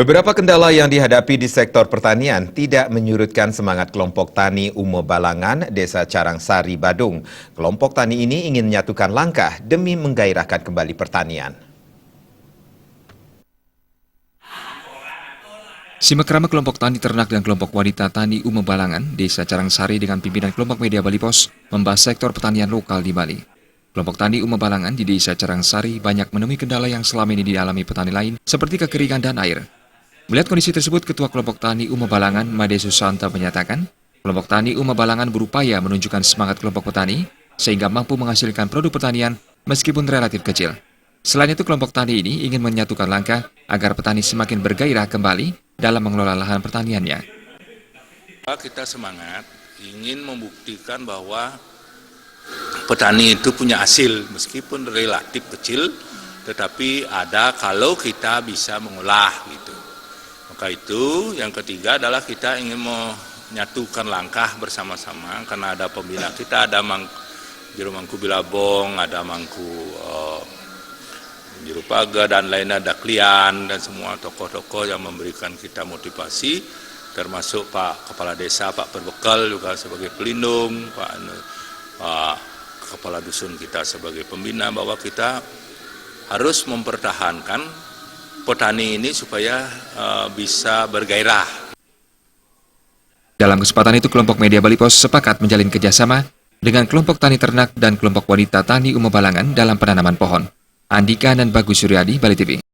Beberapa kendala yang dihadapi di sektor pertanian tidak menyurutkan semangat kelompok tani Ume Balangan, Desa Carangsari, Badung. Kelompok tani ini ingin menyatukan langkah demi menggairahkan kembali pertanian. Simak-rama kelompok tani ternak dan kelompok wanita tani Ume Balangan, Desa Carangsari dengan pimpinan kelompok media Bali Pos membahas sektor pertanian lokal di Bali. Kelompok tani Ume Balangan di Desa Carangsari banyak menemui kendala yang selama ini dialami petani lain seperti kekeringan dan air. Melihat kondisi tersebut, Ketua Kelompok Tani Ume Balangan, Made Susanta menyatakan, kelompok tani Ume Balangan berupaya menunjukkan semangat kelompok petani sehingga mampu menghasilkan produk pertanian meskipun relatif kecil. Selain itu, kelompok tani ini ingin menyatukan langkah agar petani semakin bergairah kembali dalam mengelola lahan pertaniannya. Kita semangat ingin membuktikan bahwa petani itu punya hasil meskipun relatif kecil, tetapi ada kalau kita bisa mengolah gitu. Maka itu yang ketiga adalah kita ingin menyatukan langkah bersama-sama karena ada pembina kita, ada Juru Mangku Bilabong, ada Mangku Juru Paga dan lainnya, ada Klian dan semua tokoh-tokoh yang memberikan kita motivasi, termasuk Pak Kepala Desa, Pak Perbekal juga sebagai pelindung, Pak Kepala Dusun kita sebagai pembina, bahwa kita harus mempertahankan petani ini supaya bisa bergairah. Dalam kesempatan itu, kelompok media Bali Pos sepakat menjalin kerjasama dengan kelompok tani ternak dan kelompok wanita tani Ume Balangan dalam penanaman pohon. Andika dan Bagus Suryadi, Bali TV.